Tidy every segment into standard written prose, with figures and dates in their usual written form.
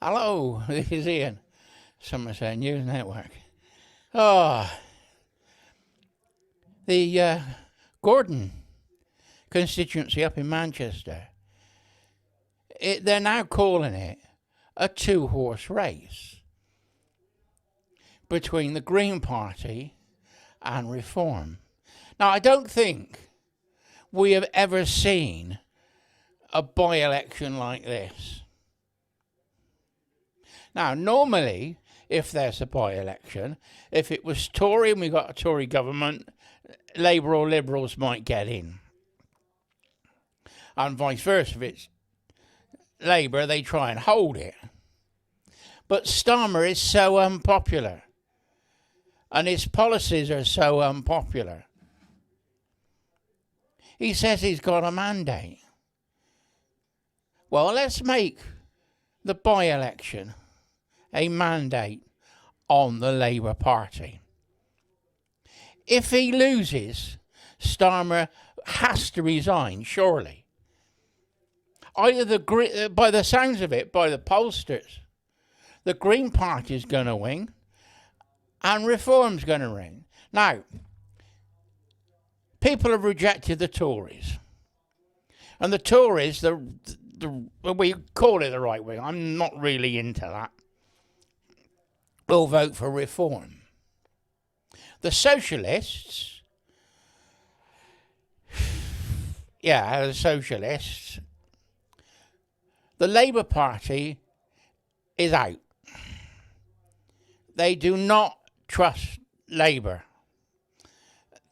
Hello, this is Ian, Somerset News Network. Oh, the Gordon constituency up in Manchester, they're now calling it a two-horse race between the Green Party and Reform. Now, I don't think we have ever seen a by-election like this. Now, normally, if there's a by-election, if it was Tory and we got a Tory government, Labour or Liberals might get in. And vice versa, if it's Labour, they try and hold it. But Starmer is so unpopular, and his policies are so unpopular. He says he's got a mandate. Well, let's make the by-election a mandate on the Labour Party. If he loses, Starmer has to resign, surely. Either by the sounds of it, by the pollsters, the Green Party is going to win and Reform's going to win. Now, people have rejected the Tories. And the Tories, we call it the right wing, I'm not really into that, will vote for Reform. The Socialists, the Socialists, the Labour Party is out. They do not trust Labour.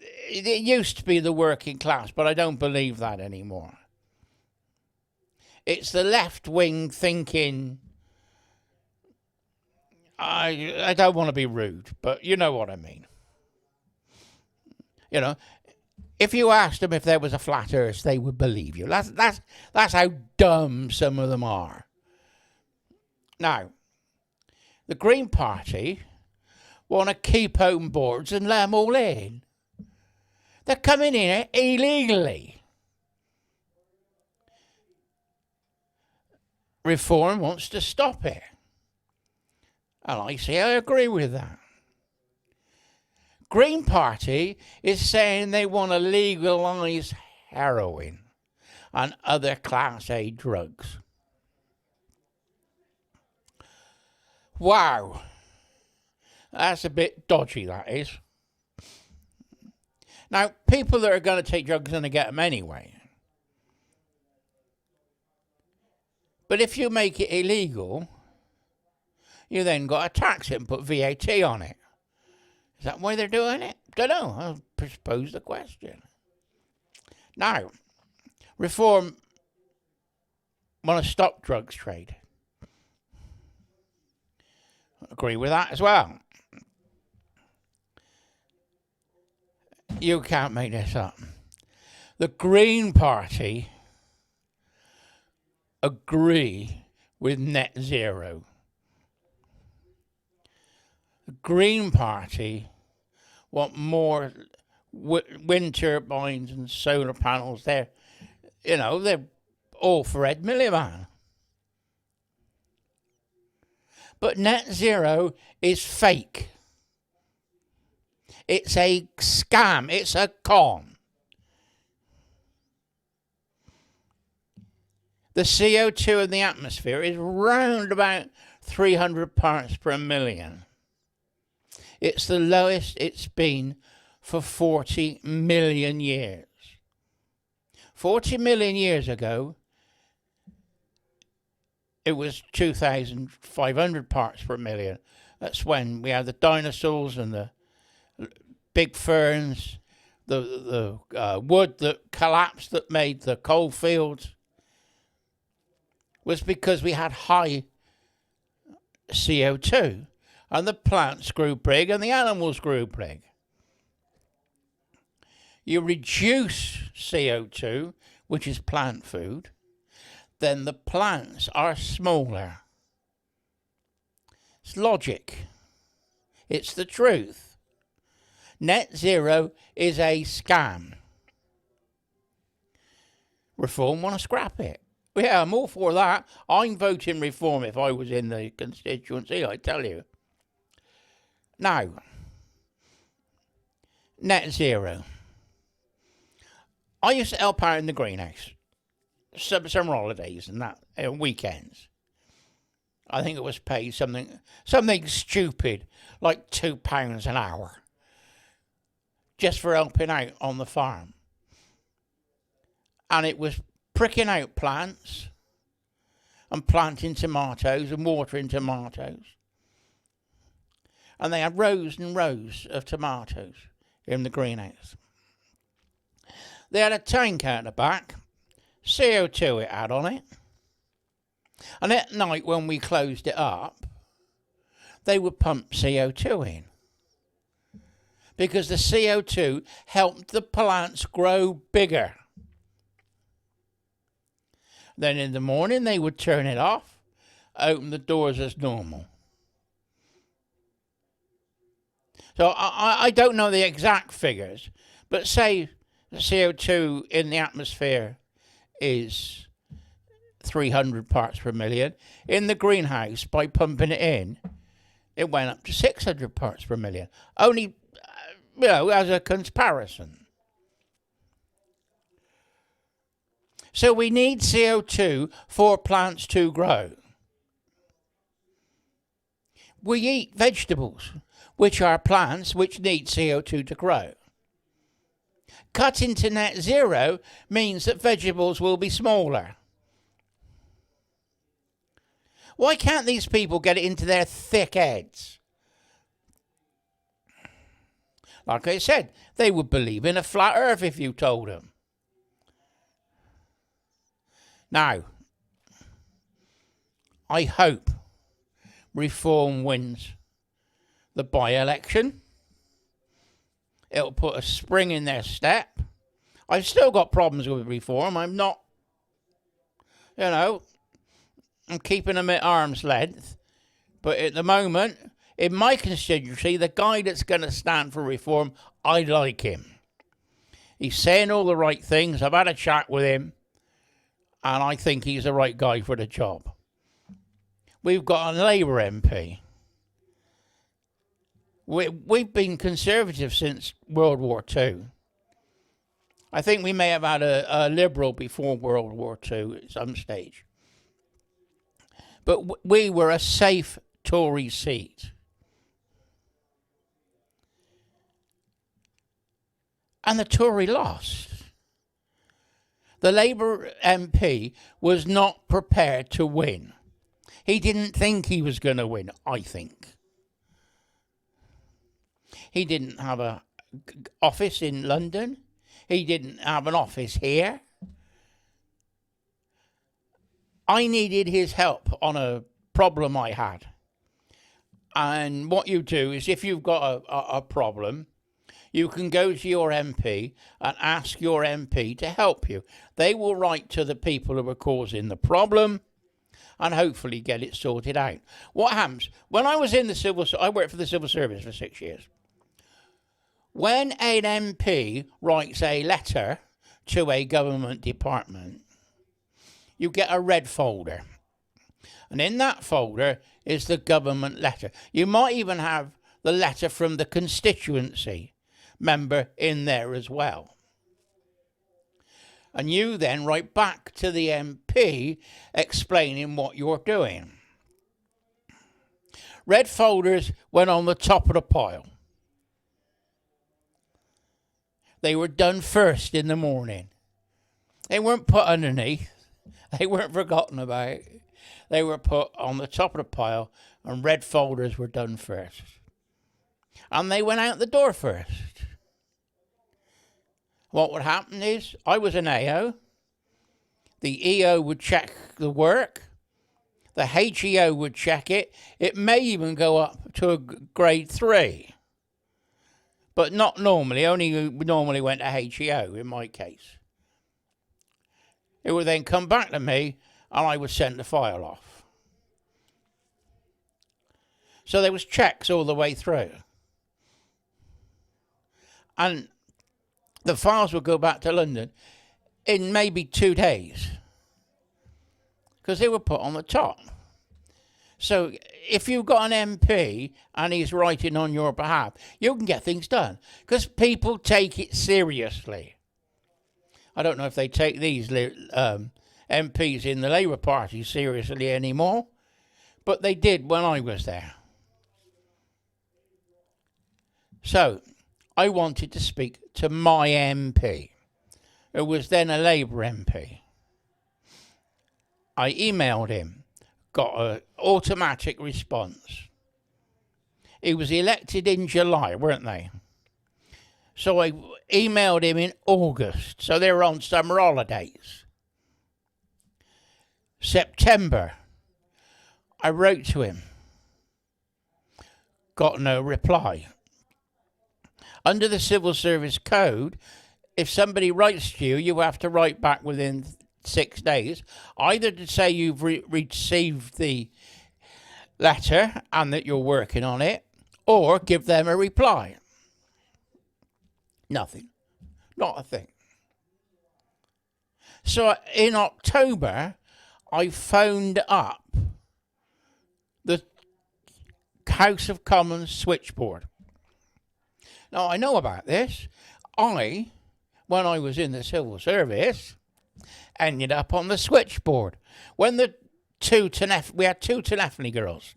It used to be the working class, but I don't believe that anymore. It's the left-wing thinking. I don't want to be rude, but you know what I mean. You know, if you asked them if there was a flat earth, they would believe you. That's how dumb some of them are. Now, the Green Party want to keep open boards and let them all in. They're coming in illegally. Reform wants to stop it. And I say I agree with that. Green Party is saying they want to legalise heroin and other Class A drugs. Wow. That's a bit dodgy, that is. Now, people that are going to take drugs are going to get them anyway. But if you make it illegal, you then got to tax it and put VAT on it. Is that why they're doing it? Don't know. I'll pose the question. Now, Reform want to stop drugs trade. I agree with that as well. You can't make this up. The Green Party agree with net zero. The Green Party want more wind turbines and solar panels. They're all for Ed Miliband. But net zero is fake. It's a scam. It's a con. The CO2 in the atmosphere is round about 300 parts per million. It's the lowest it's been for 40 million years. 40 million years ago, it was 2,500 parts per million. That's when we had the dinosaurs and the big ferns, the wood that collapsed that made the coal fields. Was because we had high CO2. And the plants grew big and the animals grew big. You reduce CO2, which is plant food, then the plants are smaller. It's logic. It's the truth. Net zero is a scam. Reform want to scrap it. Yeah, I'm all for that. I'm voting reform if I was in the constituency, I tell you. Now, net zero. I used to help out in the greenhouse. Summer holidays and that, weekends. I think it was paid something stupid, like £2 an hour, just for helping out on the farm. And it was pricking out plants and planting tomatoes and watering tomatoes. And they had rows and rows of tomatoes in the greenhouse. They had a tank out the back, CO2 it had on it. And at night when we closed it up, they would pump CO2 in. Because the CO2 helped the plants grow bigger. Then in the morning they would turn it off, open the doors as normal. So I don't know the exact figures, but say the CO2 in the atmosphere is 300 parts per million. In the greenhouse, by pumping it in, it went up to 600 parts per million. Only, as a comparison. So we need CO2 for plants to grow. We eat vegetables, which are plants which need CO2 to grow. Cutting to net zero means that vegetables will be smaller. Why can't these people get it into their thick heads? Like I said, they would believe in a flat earth if you told them. Now, I hope Reform wins the by-election. It'll put a spring in their step. I've still got problems with Reform. I'm not, I'm keeping them at arm's length. But at the moment, in my constituency, the guy that's going to stand for Reform, I like him. He's saying all the right things. I've had a chat with him, and I think he's the right guy for the job. We've got a Labour MP. We've been Conservative since World War II. I think we may have had a Liberal before World War II at some stage. But we were a safe Tory seat. And the Tory lost. The Labour MP was not prepared to win. He didn't think he was going to win, I think. He didn't have an office in London. He didn't have an office here. I needed his help on a problem I had. And what you do is if you've got a problem, you can go to your MP and ask your MP to help you. They will write to the people who are causing the problem and hopefully get it sorted out. What happens? When I was in I worked for the civil service for 6 years. When an MP writes a letter to a government department, you get a red folder. And in that folder is the government letter. You might even have the letter from the constituency member in there as well. And you then write back to the MP explaining what you're doing. Red folders went on the top of the pile. They were done first in the morning. They weren't put underneath. They weren't forgotten about. They were put on the top of the pile, and red folders were done first. And they went out the door first. What would happen is, I was an AO. The EO would check the work. The HEO would check it. It may even go up to a grade 3. But not normally, only normally went to HEO in my case. It would then come back to me and I would send the file off. So there was checks all the way through. And the files would go back to London in maybe 2 days. because they were put on the top. So if you've got an MP and he's writing on your behalf, you can get things done because people take it seriously. I don't know if they take these MPs in the Labour Party seriously anymore, but they did when I was there. So I wanted to speak to my MP, who was then a Labour MP. I emailed him, got an automatic response. He was elected in July, weren't they? So I emailed him in August, so they were on summer holidays. September, I wrote to him, got no reply. Under the Civil Service Code, if somebody writes to you, you have to write back within 6 days, either to say you've received the letter and that you're working on it, or give them a reply. Nothing. Not a thing. So in October, I phoned up the House of Commons switchboard. Now, I know about this. When I was in the civil service, ended up on the switchboard. When we had two telephony girls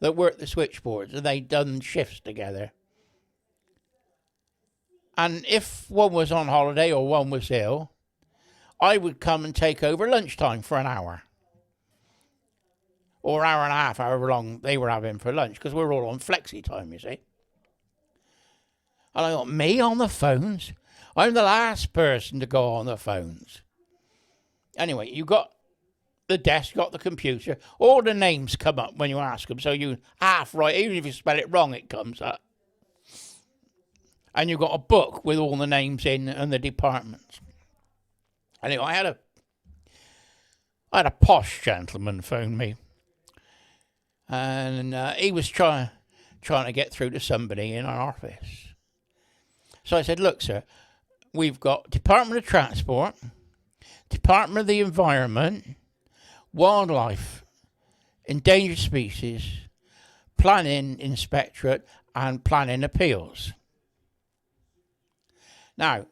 that worked the switchboards, and they'd done shifts together. And if one was on holiday or one was ill, I would come and take over lunchtime for an hour. Or hour and a half, however long they were having for lunch, because we were all on flexi time, you see. And I got me on the phones. I'm the last person to go on the phones. Anyway, you got the desk, got the computer. All the names come up when you ask them, so you half right. Even if you spell it wrong, it comes up. And you've got a book with all the names in and the departments. Anyway, I had a posh gentleman phone me, and he was trying to get through to somebody in our office. So I said, "Look, sir, we've got Department of Transport, Department of the Environment, Wildlife, Endangered Species, Planning Inspectorate, and Planning Appeals. Now,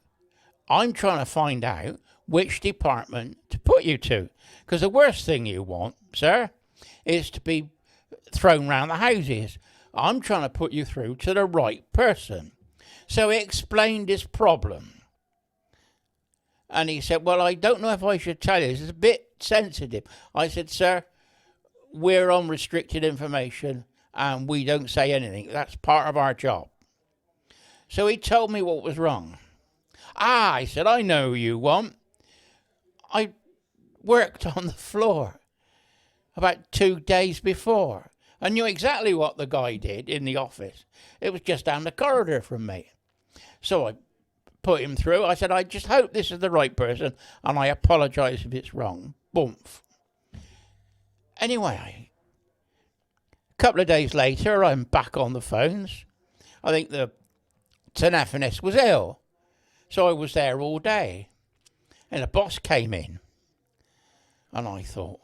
I'm trying to find out which department to put you to, because the worst thing you want, sir, is to be thrown round the houses. I'm trying to put you through to the right person." So he explained his problem. And he said, "Well, I don't know if I should tell you. This is a bit sensitive." I said, "Sir, we're on restricted information and we don't say anything. That's part of our job." So he told me what was wrong. I said, "I know who you want. I worked on the floor about 2 days before. I knew exactly what the guy did in the office. It was just down the corridor from me." So I put him through. I said, "I just hope this is the right person, and I apologise if it's wrong." Boomf. Anyway, a couple of days later, I'm back on the phones. I think the telephonist was ill, so I was there all day. And the boss came in, and I thought,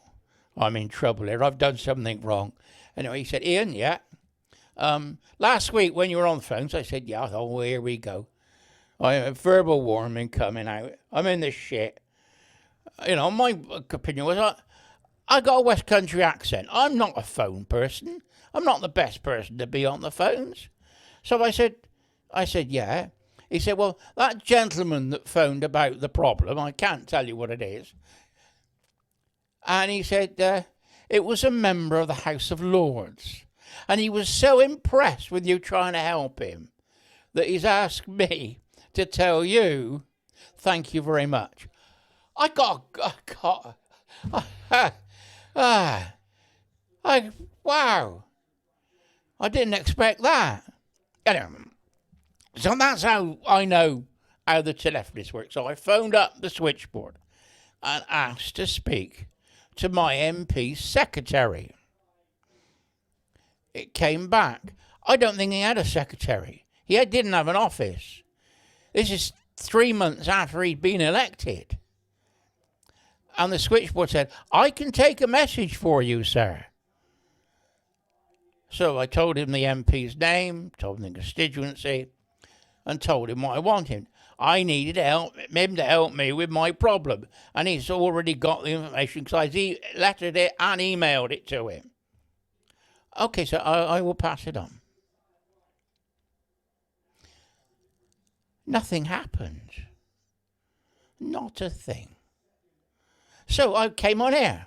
I'm in trouble here. I've done something wrong. Anyway, he said, "Ian, yeah. Last week when you were on the phones," I said, "Yeah." I thought, "Oh, here we go. I have verbal warning coming out. I'm in the shit." You know, my opinion was, I got a West Country accent. I'm not a phone person. I'm not the best person to be on the phones. So I said, "Yeah." He said, "Well, that gentleman that phoned about the problem, I can't tell you what it is." And he said, it was a member of the House of Lords. And he was so impressed with you trying to help him that he's asked me to tell you, thank you very much. Wow. I didn't expect that. Anyway, so that's how I know how the telephonist works. So I phoned up the switchboard and asked to speak to my MP's secretary. It came back. I don't think he had a secretary. He didn't have an office. This is 3 months after he'd been elected. And the switchboard said, I can take a message for you, sir. So I told him the MP's name, told him the constituency, and told him what I wanted. I needed him to help me with my problem. And he's already got the information because I lettered it and emailed it to him. Okay, so I will pass it on. Nothing happened. Not a thing. So I came on air.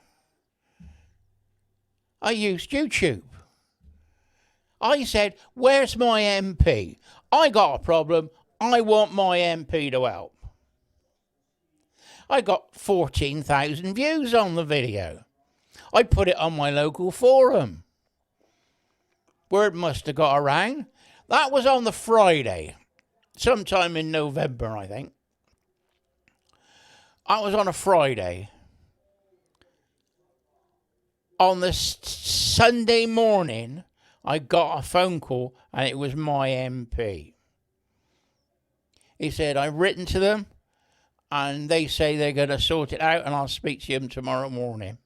I used YouTube. I said, where's my MP? I got a problem. I want my MP to help. I got 14,000 views on the video. I put it on my local forum. Word must have got around. That was on the Friday, sometime in November, I think. I was on a Friday. On the Sunday morning, I got a phone call, and it was my MP. He said, I've written to them, and they say they're going to sort it out, and I'll speak to them tomorrow morning.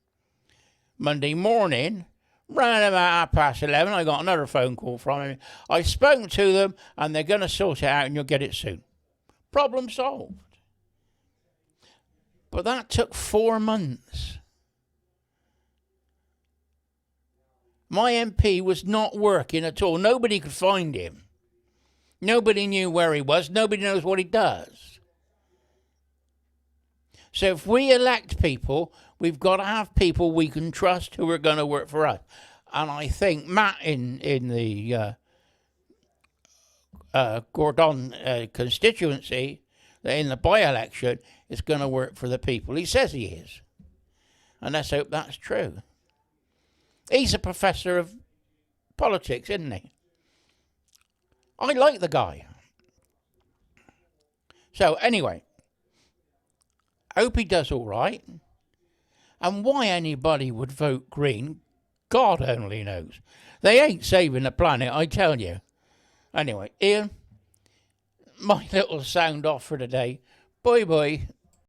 Monday morning, round about 11:30, I got another phone call from him. I've spoken to them, and they're going to sort it out, and you'll get it soon. Problem solved. But that took 4 months. My MP was not working at all. Nobody could find him. Nobody knew where he was. Nobody knows what he does. So if we elect people, we've got to have people we can trust who are going to work for us. And I think Matt in the Gordon constituency, in the by-election, is going to work for the people. He says he is. And let's hope that's true. He's a professor of politics, isn't he? I like the guy. So anyway, hope he does all right. And why anybody would vote Green, God only knows. They ain't saving the planet, I tell you. Anyway, Ian, my little sound off for today. Bye-bye.